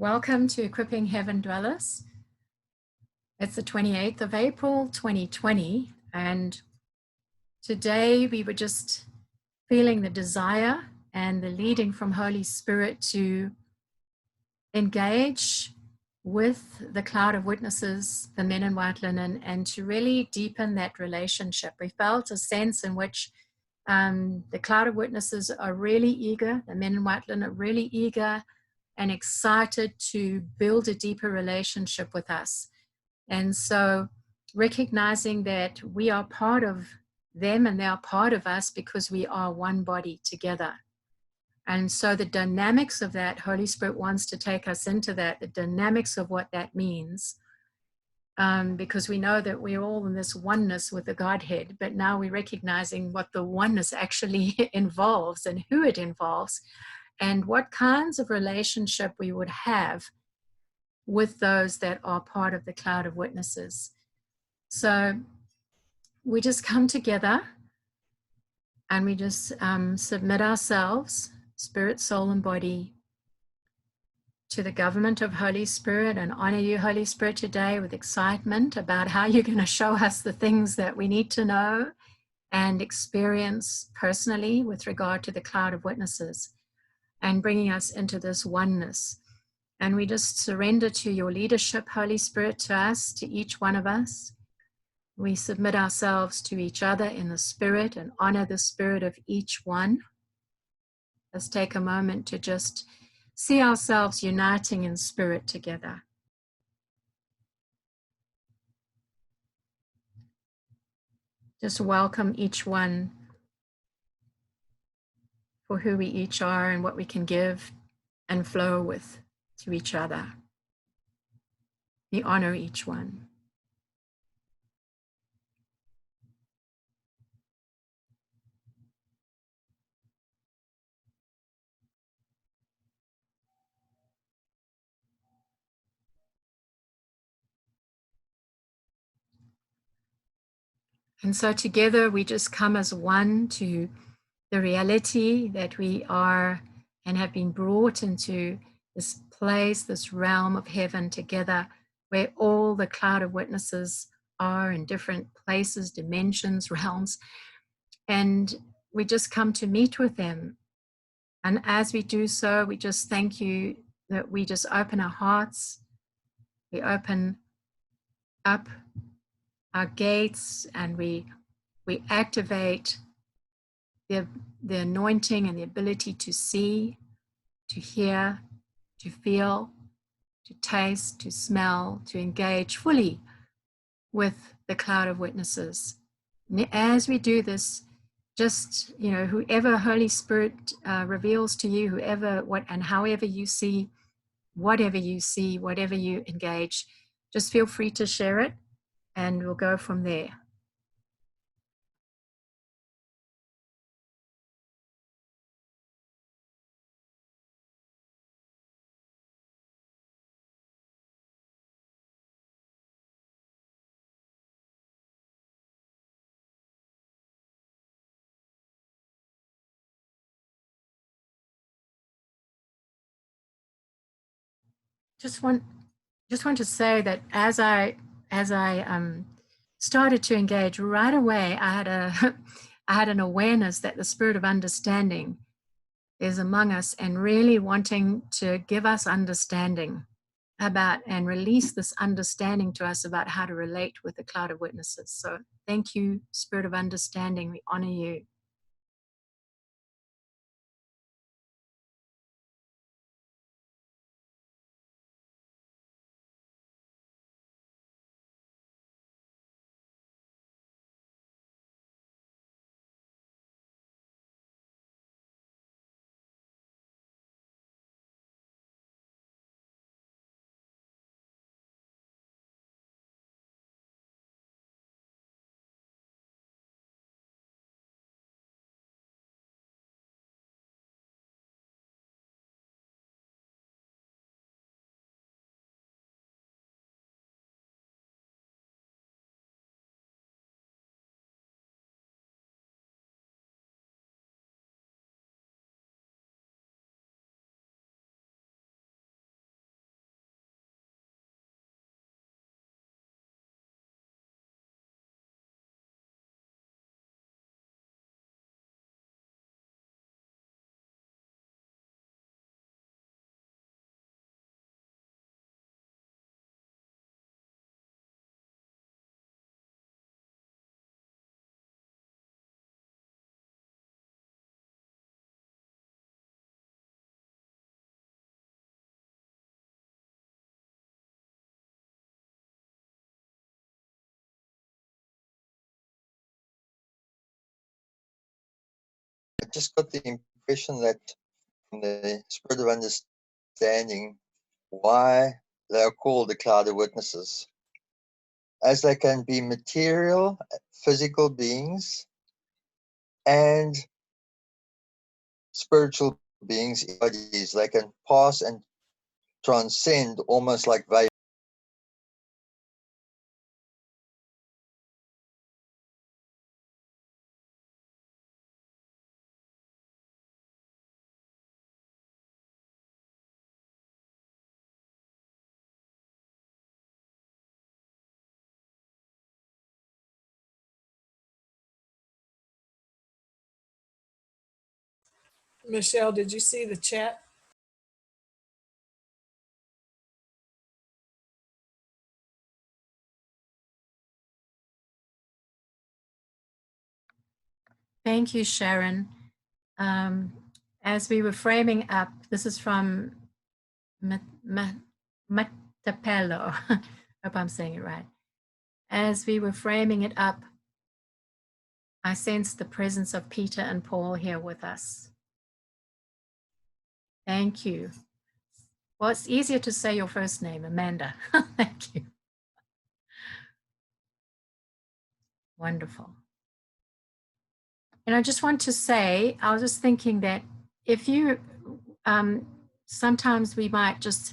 Welcome to Equipping Heaven Dwellers. It's the 28th of April, 2020, and today we were just feeling the desire and the leading from Holy Spirit to engage with the cloud of witnesses, the men in white linen, and to really deepen that relationship. We felt a sense in which the cloud of witnesses are really eager, the men in white linen are really eager and excited to build a deeper relationship with us. And so recognizing that we are part of them and they are part of us because we are one body together. And so the dynamics of that, Holy Spirit wants to take us into that, the dynamics of what that means, because we know that we're all in this oneness with the Godhead, but now we're recognizing what the oneness actually involves and who it involves and what kinds of relationship we would have with those that are part of the cloud of witnesses. So we just come together and we just submit ourselves, spirit, soul, and body, to the government of Holy Spirit, and honor you, Holy Spirit, today with excitement about how you're going to show us the things that we need to know and experience personally with regard to the cloud of witnesses and bringing us into this oneness. And we just surrender to your leadership, Holy Spirit, to us, to each one of us. We submit ourselves to each other in the Spirit and honor the Spirit of each one. Let's take a moment to just see ourselves uniting in spirit together. Just welcome each one for who we each are and what we can give and flow with to each other. We honor each one. And so together we just come as one to the reality that we are and have been brought into this place, this realm of heaven together, where all the cloud of witnesses are in different places, dimensions, realms. And we just come to meet with them. And as we do so, we just thank you that we just open our hearts, we open up our gates, and we activate the anointing and the ability to see, to hear, to feel, to taste, to smell, to engage fully with the cloud of witnesses. As we do this, just, whoever Holy Spirit reveals to you, and however you see, whatever you engage, just feel free to share it and we'll go from there. Just want to say that as I started to engage right away, I had an awareness that the spirit of understanding is among us and really wanting to give us understanding about and release this understanding to us about how to relate with the cloud of witnesses. So thank you, Spirit of Understanding. We honor you. just got the impression that from the spirit of understanding why they are called the cloud of witnesses, as they can be material, physical beings and spiritual beings, bodies. They can pass and transcend almost like vapor. Michelle, did you see the chat? Thank you, Sharon. As we were framing up, this is from Matapello. Hope I'm saying it right. As we were framing it up, I sensed the presence of Peter and Paul here with us. Thank you. Well, it's easier to say your first name, Amanda. Thank you. Wonderful. And I just want to say, I was just thinking that if you, sometimes we might just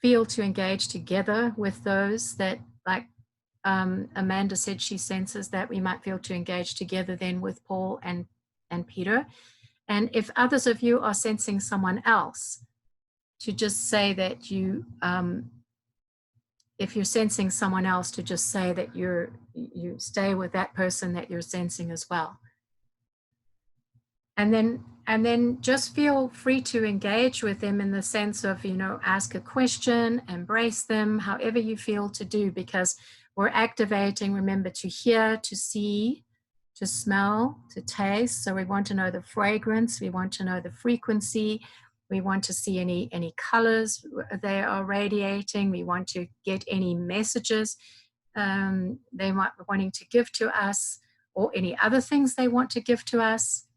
feel to engage together with those that, like Amanda said, she senses that we might feel to engage together then with Paul and Peter. And if others of you are sensing someone else, to just say that you, if you're sensing someone else, to just say that you stay with that person that you're sensing as well. And then just feel free to engage with them in the sense of, you know, ask a question, embrace them, however you feel to do, because we're activating, remember, to hear, to see, to smell, to taste. So we want to know the fragrance, we want to know the frequency, we want to see any colors they are radiating, we want to get any messages they might be wanting to give to us, or any other things they want to give to us.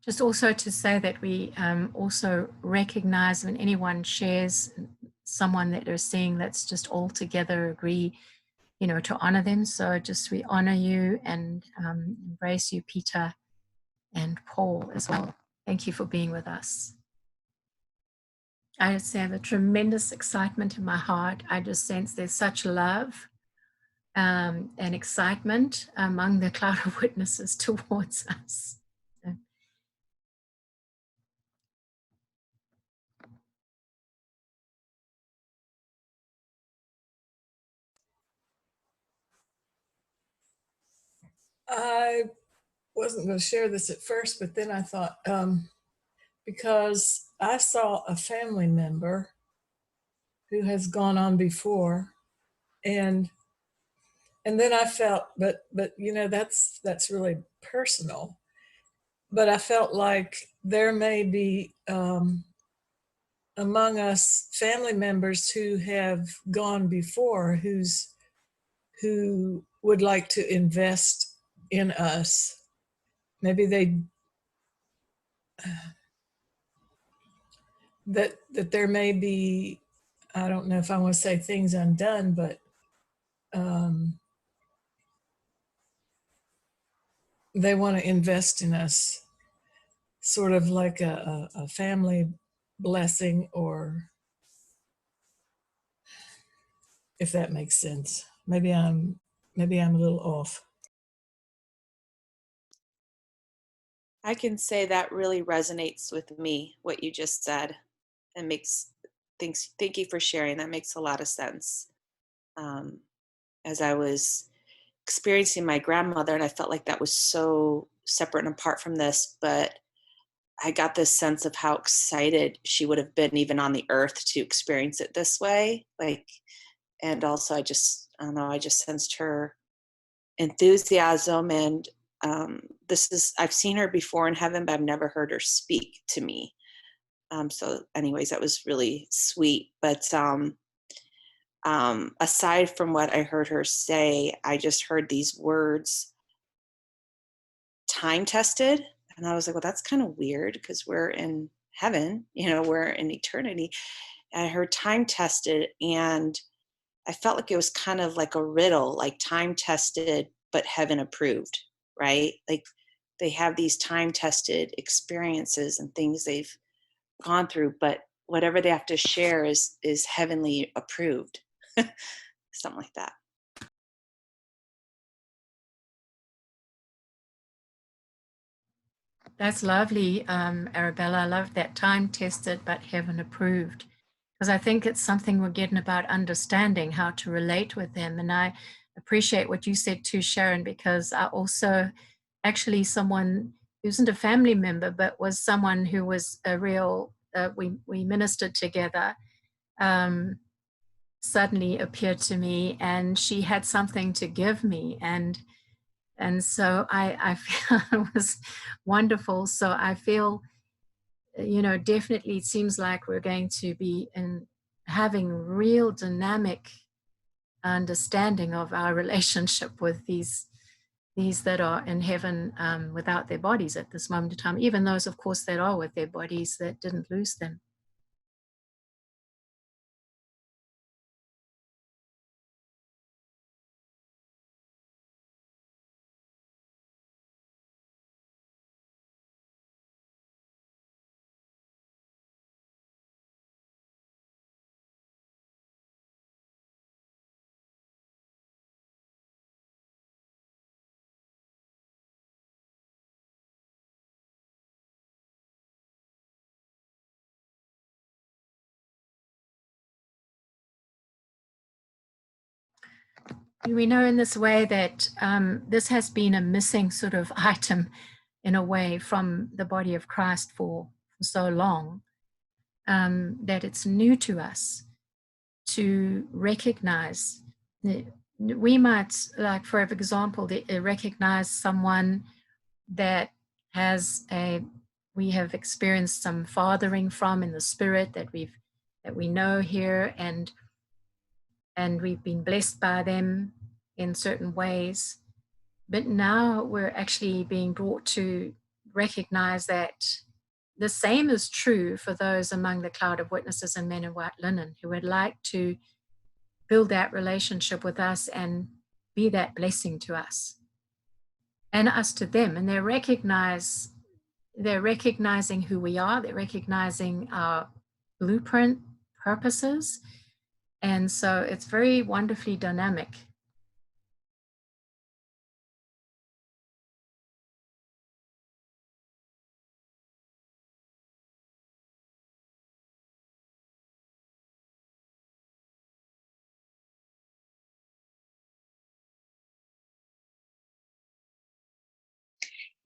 Just also to say that we also recognize when anyone shares someone that they're seeing, let's just all together agree, you know, to honor them. So just we honor you and embrace you, Peter and Paul as well. Thank you for being with us. I just have a tremendous excitement in my heart. I just sense there's such love and excitement among the cloud of witnesses towards us. So, I wasn't going to share this at first, but then I thought, because I saw a family member who has gone on before, and then I felt, but you know, that's really personal. But I felt like there may be among us family members who have gone before, who would like to invest in us. Maybe that there may be, I don't know if I want to say things undone, but they want to invest in us, sort of like a family blessing, or if that makes sense. Maybe I'm a little off. I can say that really resonates with me, what you just said, and thank you for sharing. That makes a lot of sense. Um, as I was experiencing my grandmother, and I felt like that was so separate and apart from this, but I got this sense of how excited she would have been even on the earth to experience it this way. Like, and also I don't know, I just sensed her enthusiasm. And I've seen her before in heaven, but I've never heard her speak to me. So anyways, that was really sweet. But aside from what I heard her say, I just heard these words, time tested. And I was like, well, that's kind of weird because we're in heaven, we're in eternity. And I heard time tested, and I felt like it was kind of like a riddle, like time tested, but heaven approved, right? Like they have these time tested experiences and things they've gone through, but whatever they have to share is heavenly approved. Something like that. That's lovely, Arabella. I love that, time tested but heaven approved. Because I think it's something we're getting about understanding how to relate with them. And I appreciate what you said too, Sharon, because I also actually someone who isn't a family member, but was someone who was a real, we ministered together, suddenly appeared to me, and she had something to give me. And so I feel it was wonderful. So I feel, definitely it seems like we're going to be having real dynamic understanding of our relationship with these that are in heaven, without their bodies at this moment in time, even those, of course, that are with their bodies that didn't lose them. We know in this way that this has been a missing sort of item in a way from the body of Christ for so long, that it's new to us to recognize. We might, like, for example, recognize someone that we have experienced some fathering from in the spirit, that we know here, and we've been blessed by them in certain ways. But now we're actually being brought to recognize that the same is true for those among the cloud of witnesses and men in white linen who would like to build that relationship with us and be that blessing to us and us to them. And they're recognizing who we are. They're recognizing our blueprint purposes. And so it's very wonderfully dynamic.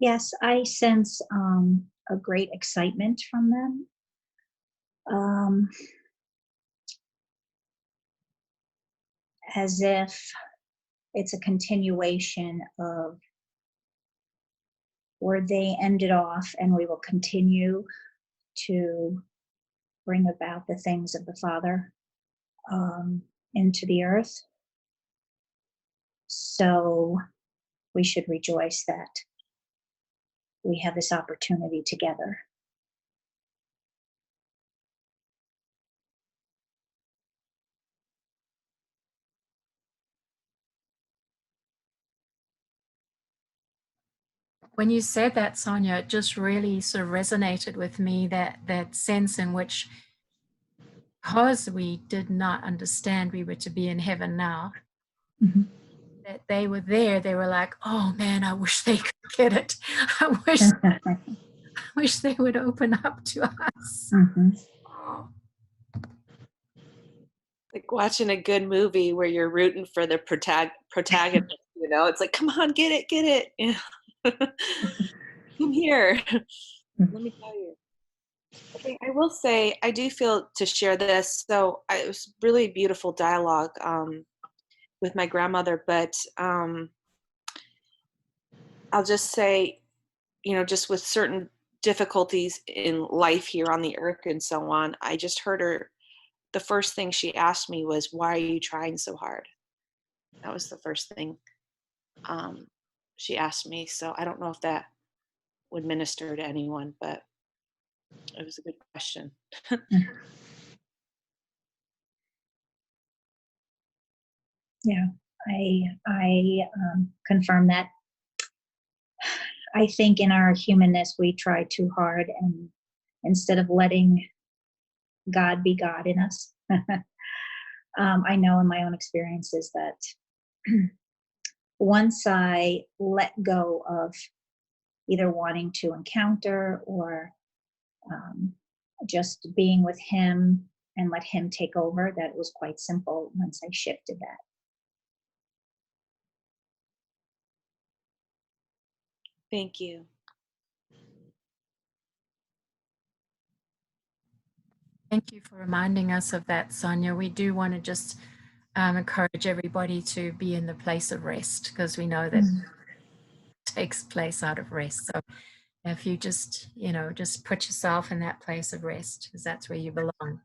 Yes, I sense a great excitement from them. Um, as if it's a continuation of where they ended off, and we will continue to bring about the things of the Father into the earth. So we should rejoice that we have this opportunity together. When you said that, Sonia, it just really sort of resonated with me, that sense in which, because we did not understand we were to be in heaven now, Mhm. that they were there, they were like, oh man, I wish they could get it. I wish they would open up to us. Mhm. Oh, Like watching a good movie where you're rooting for the protagonist, you know, it's like, come on, get it, get it. You know? Come here. Let me tell you. Okay, I will say I do feel to share this. So it was really beautiful dialogue with my grandmother, but I'll just say, you know, just with certain difficulties in life here on the earth and so on, I just heard her. The first thing she asked me was, "Why are you trying so hard?" That was the first thing um, she asked me. So I don't know if that would minister to anyone, but it was a good question. Yeah, I confirm that. I think in our humanness we try too hard, and instead of letting God be God in us. I know in my own experiences that once I let go of either wanting to encounter or um, just being with Him and let Him take over, that it was quite simple once I shifted that. Thank you. thank you for reminding us of that, Sonia. We do want to just encourage everybody to be in the place of rest, because we know that takes place out of rest. So if you just, just put yourself in that place of rest, because that's where you belong.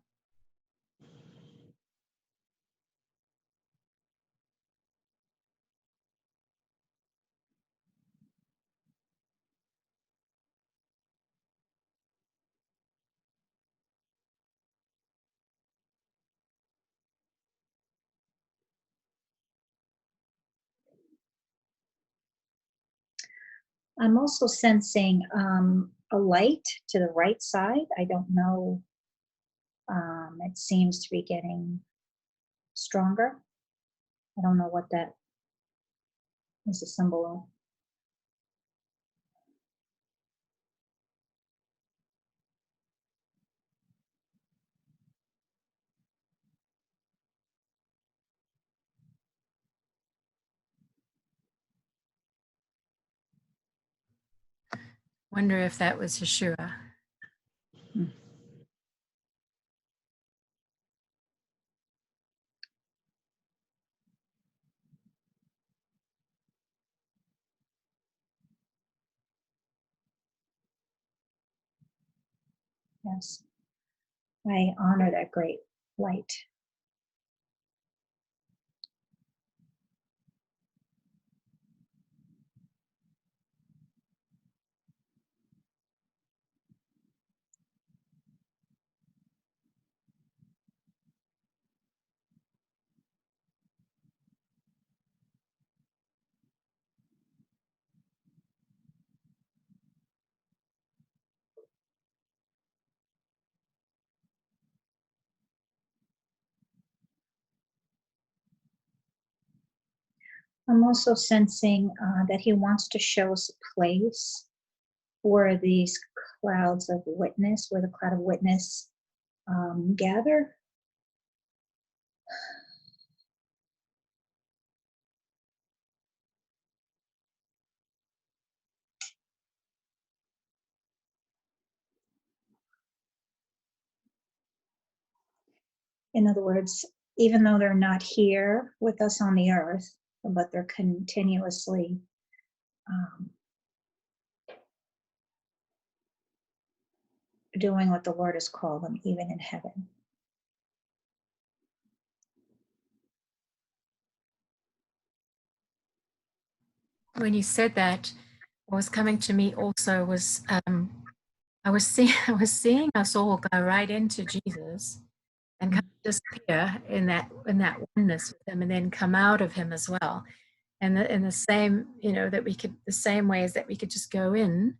I'm also sensing a light to the right side. I don't know. It seems to be getting stronger. I don't know what that is a symbol of. Wonder if that was Yeshua. Hmm. Yes, I honor that great light. I'm also sensing that He wants to show us a place where these clouds of witness, where the cloud of witness gather. In other words, even though they're not here with us on the earth, but they're continuously doing what the Lord has called them, even in heaven. When you said that, what was coming to me also was I was seeing us all go right into Jesus and kind of disappear in that oneness with him, and then come out of him as well. And in the same, that we could, the same ways that we could just go in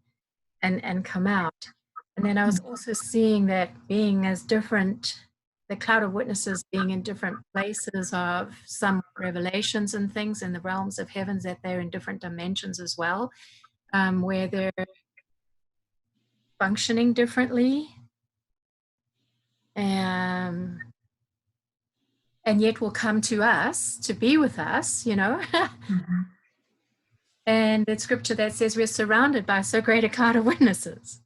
and come out. And then I was also seeing that being as different, the cloud of witnesses being in different places of some revelations and things in the realms of heavens, that they're in different dimensions as well, where they're functioning differently. And yet will come to us to be with us, And it's scripture that says we're surrounded by so great a cloud of witnesses.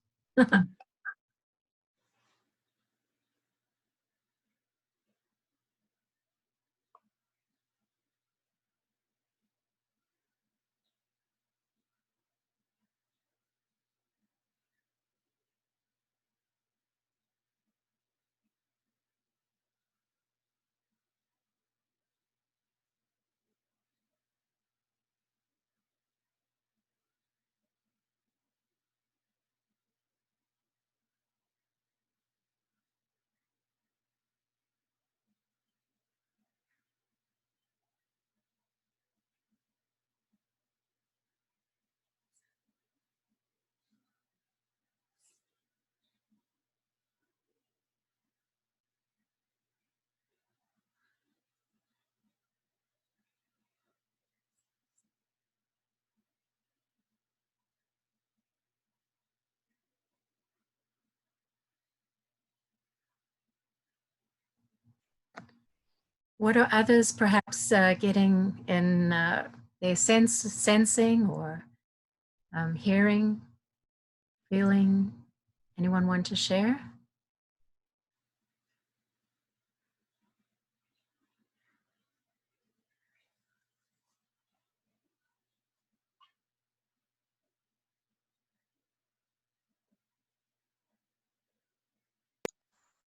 What are others perhaps getting in their sensing or hearing, feeling? Anyone want to share?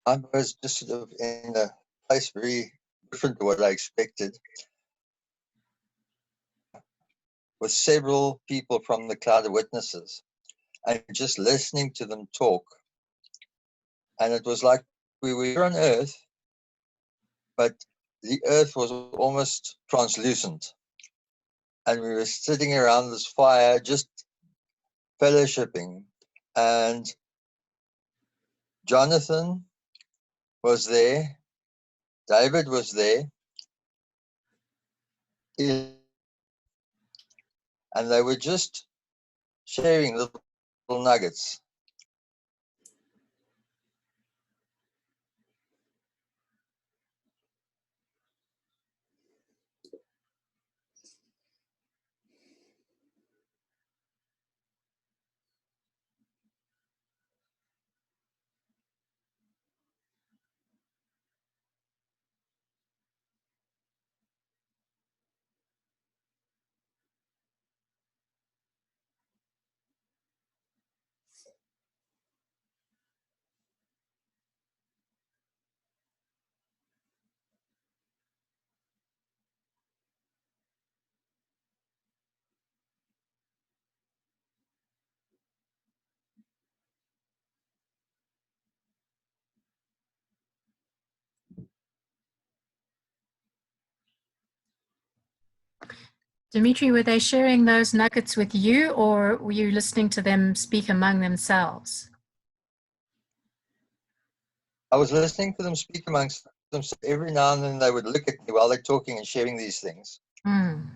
I was just sort of in a place very different to what I expected, with several people from the cloud of witnesses, and just listening to them talk. And it was like we were here on earth, but the earth was almost translucent. And we were sitting around this fire, just fellowshipping. And Jonathan was there, David was there, and they were just sharing little nuggets. Dimitri, were they sharing those nuggets with you, or were you listening to them speak among themselves? I was listening to them speak amongst them. So every now and then they would look at me while they're talking and sharing these things. Mm.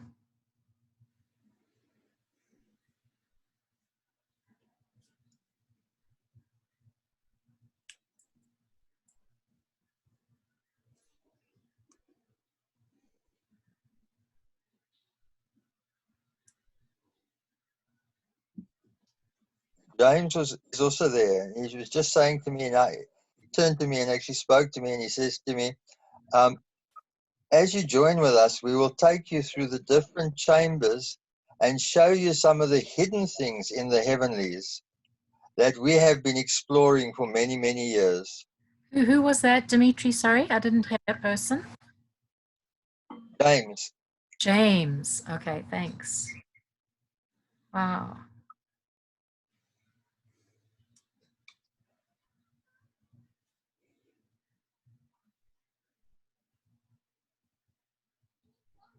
James is also there. He was just saying to me, now, turned to me and actually spoke to me, and he says to me, um, as you join with us, we will take you through the different chambers and show you some of the hidden things in the heavenlies that we have been exploring for many, many years. Who was that, Dimitri? Sorry, I didn't hear that person. James, James. Okay, thanks. Wow.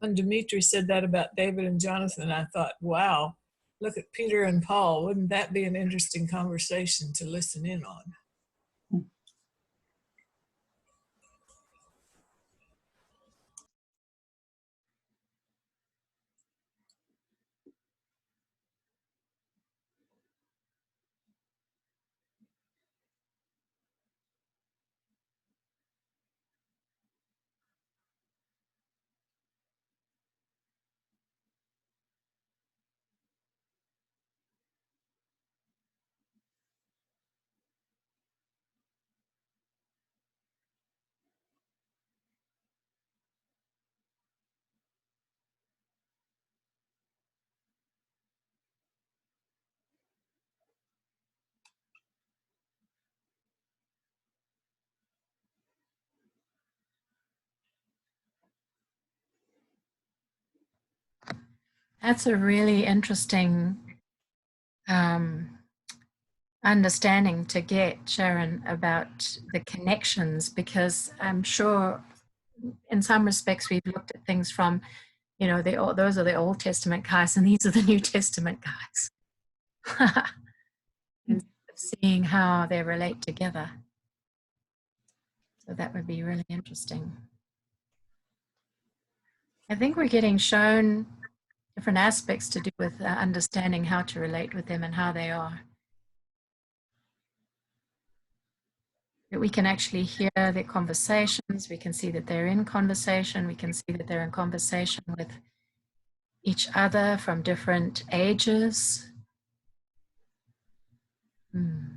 When Dimitri said that about David and Jonathan, I thought, wow, look at Peter and Paul. Wouldn't that be an interesting conversation to listen in on? That's a really interesting understanding to get, Sharon, about the connections, because I'm sure in some respects we've looked at things from, you know, those are the Old Testament guys and these are the New Testament guys. Instead of seeing how they relate together. So that would be really interesting. I think we're getting shown different aspects to do with understanding how to relate with them and how they are. That we can actually hear their conversations, we can see that they're in conversation, we can see that they're in conversation with each other from different ages. Hmm.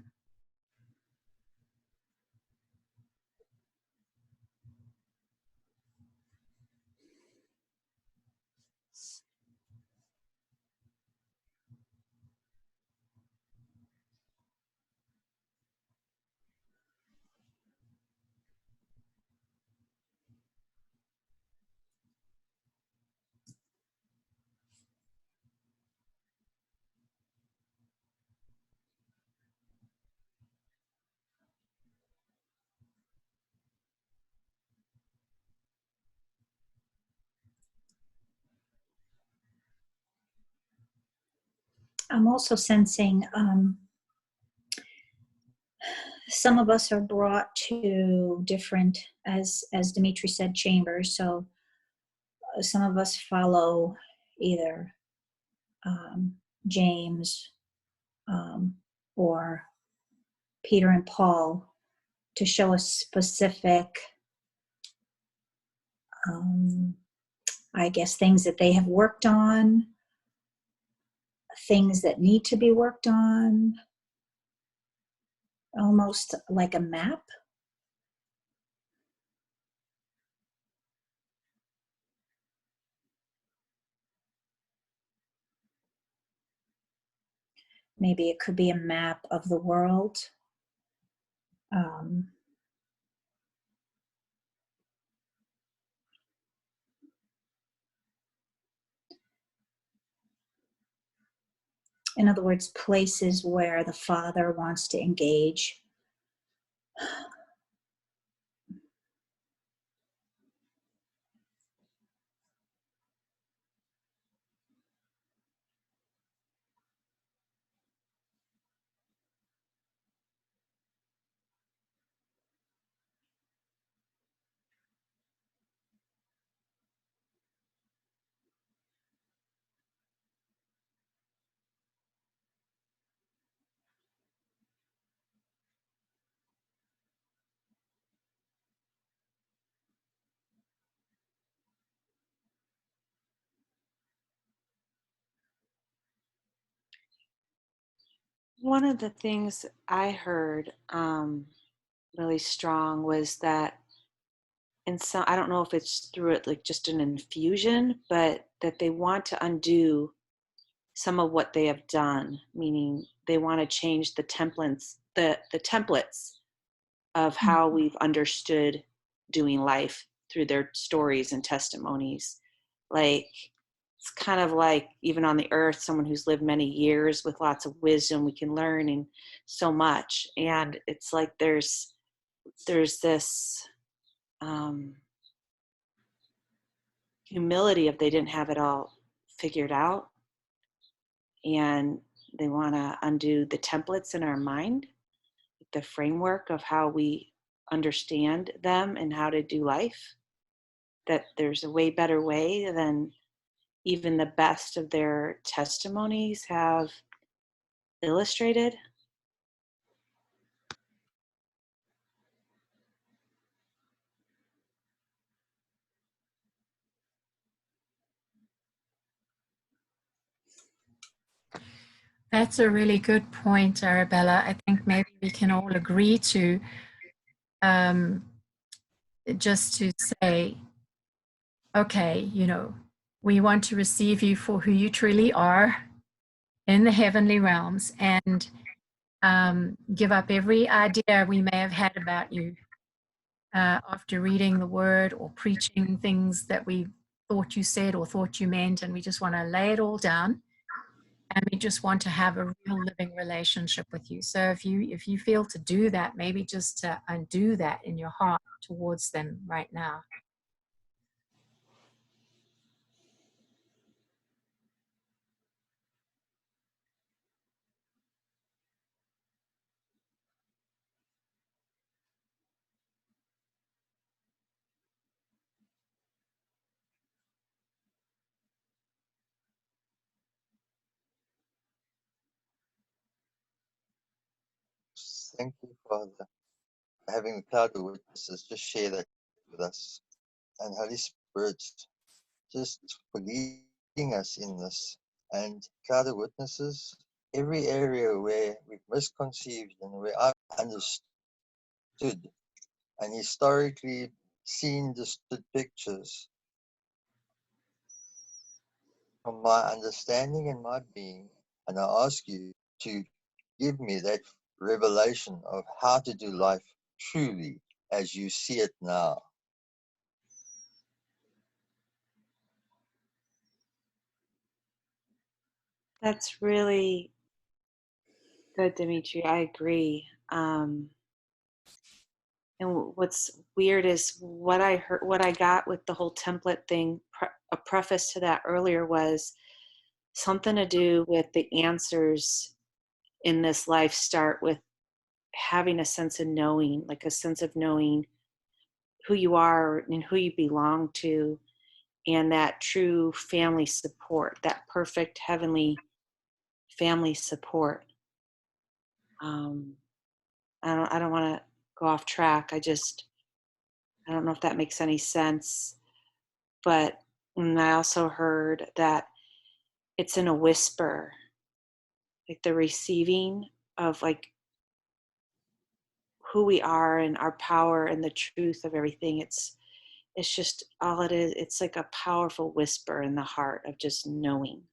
I'm also sensing some of us are brought to different, as Dimitri said, chambers. So some of us follow either James or Peter and Paul to show us specific, I guess, things that they have worked on, things that need to be worked on, almost like a map. Maybe it could be a map of the world. In other words, places where the Father wants to engage. One of the things I heard really strong was that, and so I don't know if it's through it like just an infusion, but that they want to undo some of what they have done, meaning they want to change the templates, the templates of how we've understood doing life through their stories and testimonies. Like, it's kind of like even on the earth, someone who's lived many years with lots of wisdom, we can learn and so much. And it's like there's this humility of they didn't have it all figured out, and they want to undo the templates in our mind, the framework of how we understand them and how to do life, that there's a way better way than even the best of their testimonies have illustrated. That's a really good point, Arabella. I think maybe we can all agree to just to say, okay, we want to receive you for who you truly are in the heavenly realms, and give up every idea we may have had about you after reading the word or preaching things that we thought you said or thought you meant, and we just want to lay it all down, and we just want to have a real living relationship with you. So if you feel to do that, maybe just to undo that in your heart towards them right now. Thank you, Father, for having the cloud of witnesses. Just share that with us. And Holy Spirit, just for leading us in this. And cloud of witnesses, every area where we've misconceived and where I've understood and historically seen distorted pictures from my understanding and my being. And I ask you to give me that revelation of how to do life truly as you see it now. That's really good, Dimitri. I agree. And what's weird is what I heard, what I got with the whole template thing. A preface to that earlier was something to do with the answers in this life start with having a sense of knowing, like a sense of knowing who you are and who you belong to, and that true family support, that perfect heavenly family support. I don't want to go off track. I don't know if that makes any sense, but I also heard that it's in a whisper, like the receiving of like who we are and our power and the truth of everything. It's just all it is. It's like a powerful whisper in the heart of just knowing.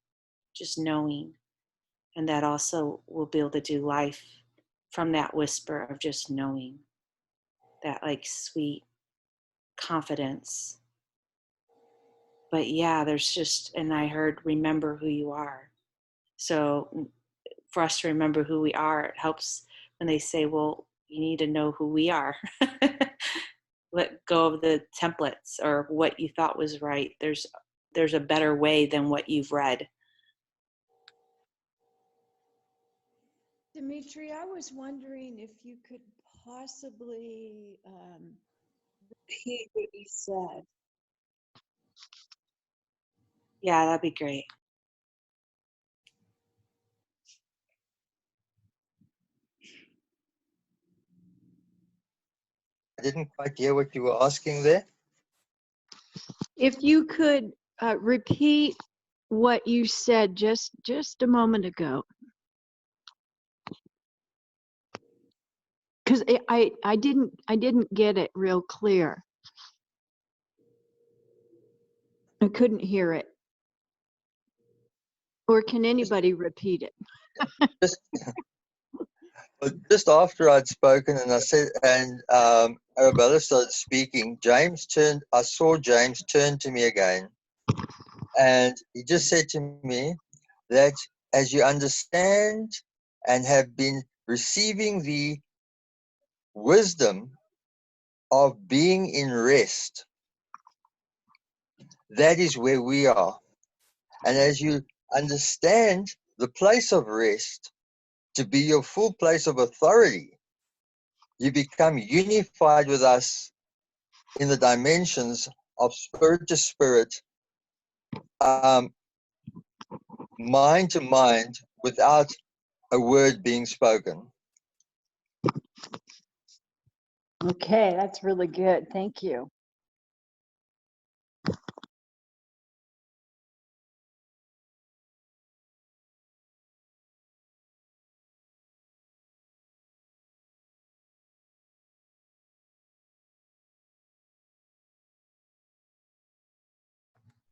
And that also will be able to do life from that whisper of just knowing, that like sweet confidence. But yeah, there's just, and I heard, remember who you are. So for us to remember who we are, it helps when they say, well, you need to know who we are. Let go of the templates or what you thought was right. There's a better way than what you've read. Dimitri, I was wondering if you could possibly repeat what you said. Yeah, that'd be great. I didn't quite hear what you were asking there. If you could repeat what you said just a moment ago because I didn't get it real clear. I couldn't hear it. Or can anybody repeat it? Just, just after I'd spoken and I said, and Arabella started speaking, I saw James turn to me again. And he just said to me that as you understand and have been receiving the wisdom of being in rest, that is where we are. And as you understand the place of rest to be your full place of authority, you become unified with us in the dimensions of spirit to spirit, mind to mind, without a word being spoken. Okay, that's really good. Thank you.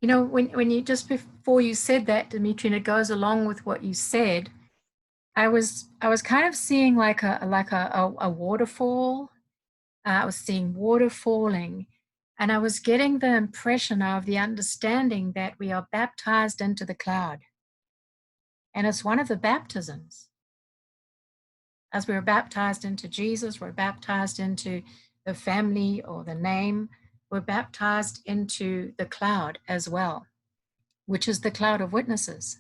You know, when you just before you said that, Dimitri, and it goes along with what you said, I was kind of seeing like a waterfall. I was seeing water falling, and I was getting the impression of the understanding that we are baptized into the cloud. And it's one of the baptisms. As we were baptized into Jesus, we're baptized into the family or the name, we're baptized into the cloud as well, which is the cloud of witnesses.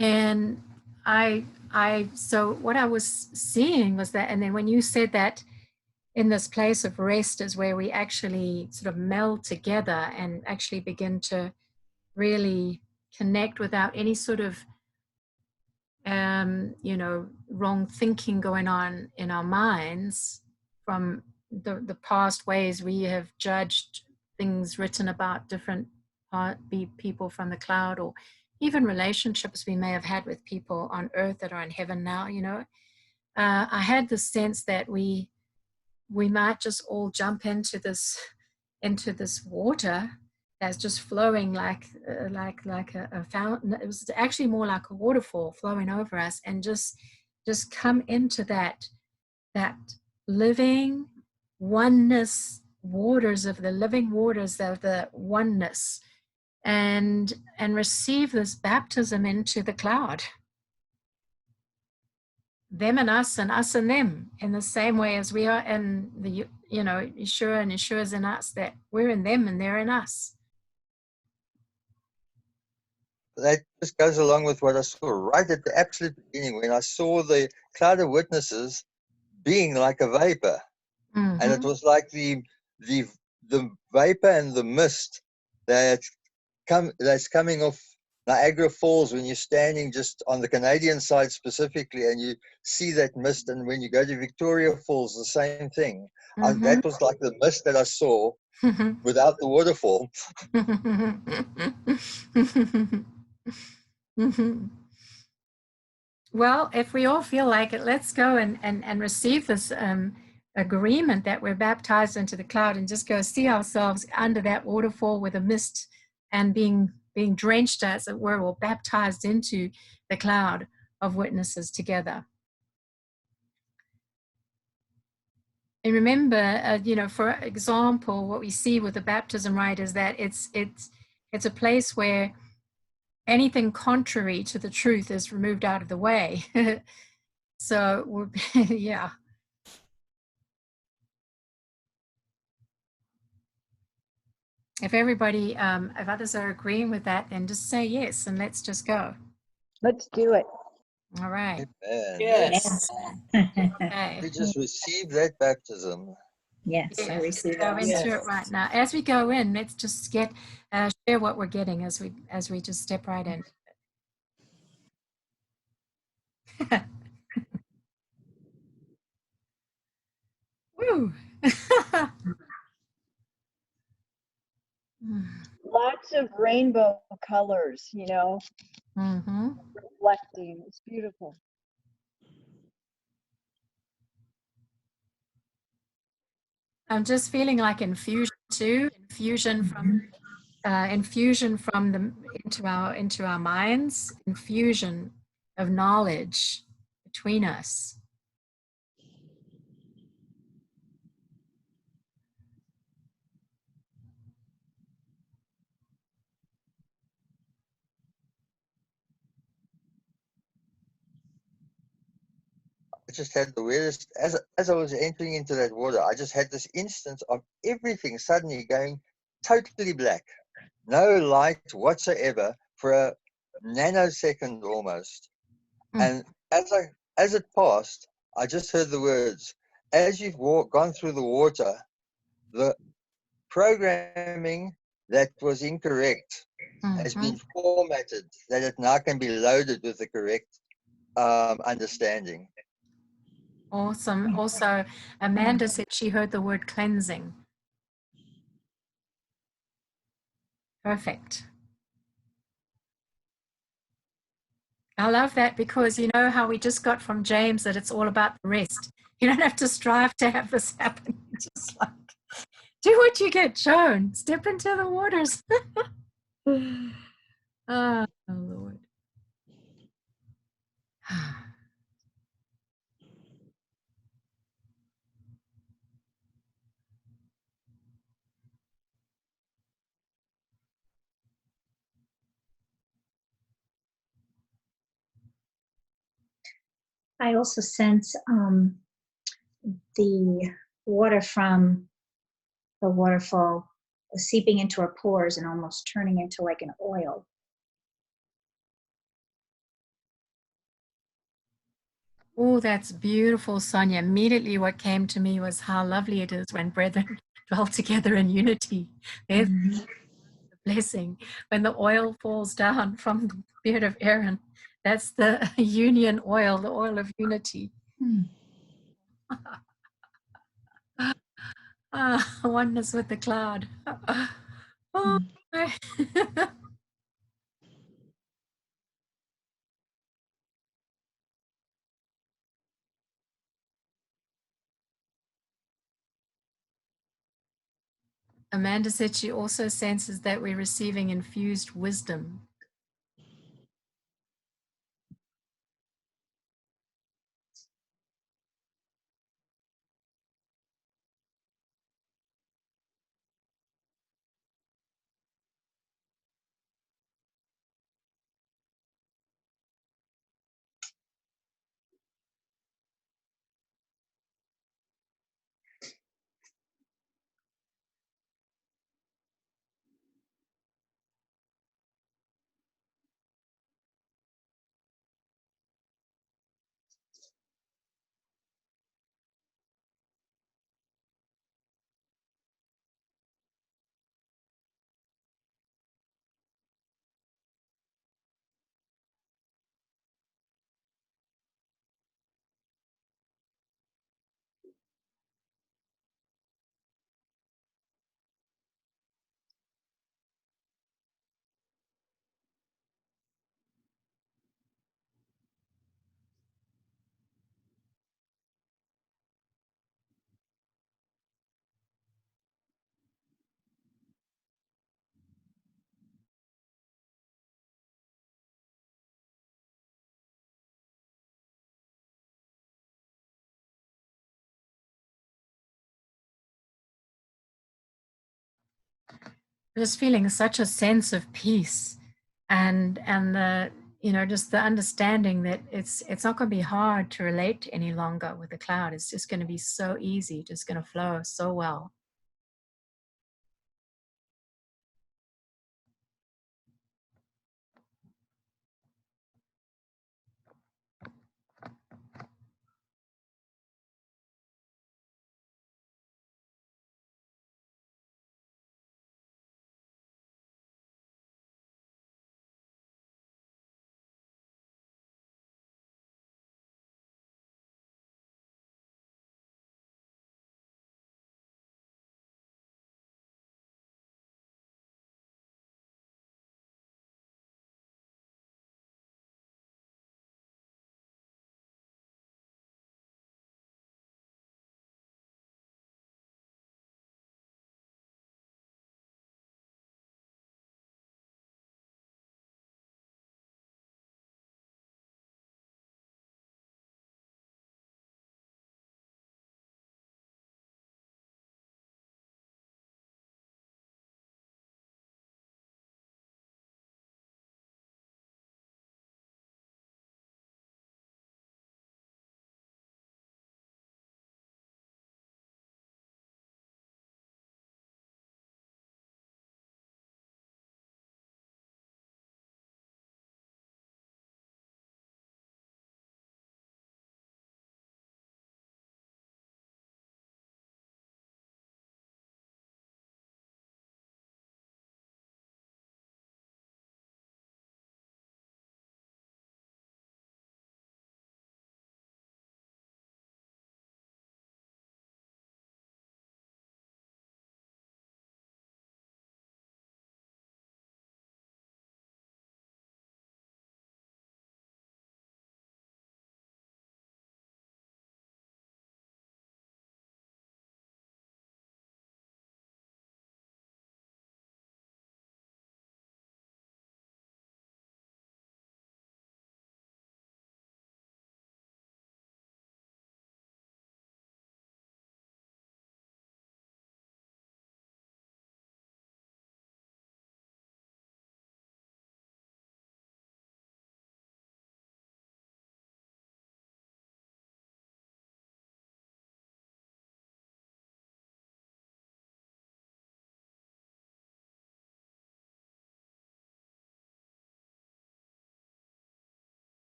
And so what I was seeing was that, and then when you said that in this place of rest is where we actually sort of meld together and actually begin to really connect without any sort of, wrong thinking going on in our minds from the past ways we have judged things written about different people from the cloud, or even relationships we may have had with people on earth that are in heaven now. I had the sense that we might just all jump into this water that's just flowing like a fountain. It was actually more like a waterfall flowing over us, and just come into that living oneness waters of the living waters of the oneness, and receive this baptism into the cloud. Them and us and them, in the same way as we are in the, Yeshua and Yeshua's in us, that we're in them and they're in us. That just goes along with what I saw right at the absolute beginning when I saw the cloud of witnesses being like a vapor. Mm-hmm. And it was like the vapor and the mist that's coming off Niagara Falls when you're standing just on the Canadian side specifically, and you see that mist. And when you go to Victoria Falls, the same thing. Mm-hmm. That was like the mist that I saw without the waterfall. Well, if we all feel like it, let's go and receive this agreement that we're baptized into the cloud, and just go see ourselves under that waterfall with a mist, and being drenched, as it were, or baptized into the cloud of witnesses together. And remember, for example, what we see with the baptism rite is that it's a place where anything contrary to the truth is removed out of the way. So, yeah. If everybody, if others are agreeing with that, then just say yes, and let's just go. Let's do it. All right. Amen. Yes. Okay. We just received that baptism. Yes, I received Go that. into Yes. it right now. As we go in, let's just share what we're getting as we just step right in. Woo! Lots of rainbow colors, Mm-hmm. reflecting. It's beautiful. I'm just feeling like infusion too, infusion from the into our minds, infusion of knowledge between us. I just had the weirdest, as I was entering into that water, I just had this instance of everything suddenly going totally black. No light whatsoever for a nanosecond almost. And as it passed, I just heard the words, as you've gone through the water, the programming that was incorrect has been formatted that it now can be loaded with the correct understanding. Awesome. Also, Amanda said she heard the word cleansing. Perfect. I love that because you know how we just got from James that it's all about the rest. You don't have to strive to have this happen. Just like do what you get shown. Step into the waters. Oh, Lord. I also sense the water from the waterfall seeping into our pores and almost turning into like an oil. Oh, that's beautiful, Sonia. Immediately what came to me was how lovely it is when brethren dwell together in unity. There's the blessing. When the oil falls down from the beard of Aaron, that's the union oil, the oil of unity. Oneness with the cloud. Oh, Amanda said she also senses that we're receiving infused wisdom. Just feeling such a sense of peace and the just the understanding that it's not going to be hard to relate any longer with the cloud. It's just going to be so easy, just going to flow so well.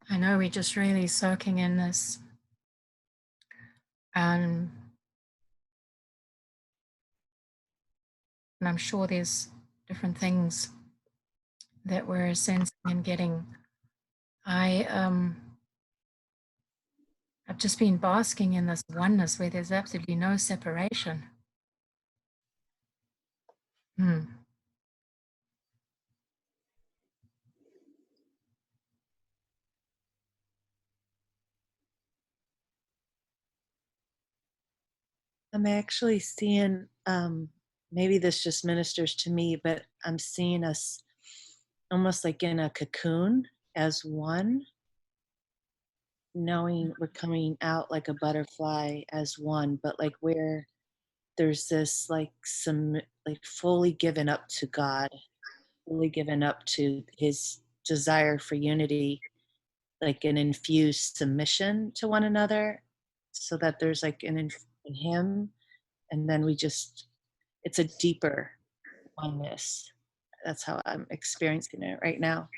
I know we're just really soaking in this. And I'm sure there's different things that we're sensing and getting. I've just been basking in this oneness where there's absolutely no separation. Hmm. I'm actually seeing, maybe this just ministers to me, but I'm seeing us almost like in a cocoon as one, knowing we're coming out like a butterfly as one, but like where there's this like some like fully given up to God, fully given up to his desire for unity, like an infused submission to one another, so that there's like in him, and then we just, it's a deeper oneness. That's how I'm experiencing it right now.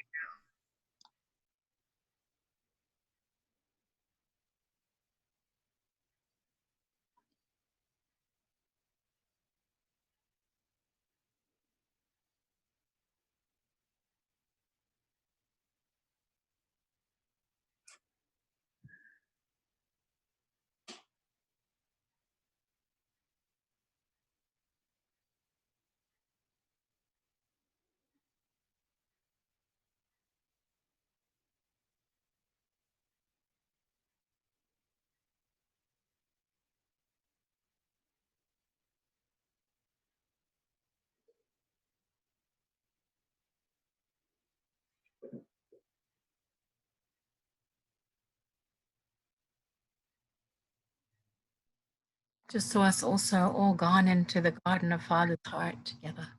Just saw us also all gone into the garden of Father's heart together.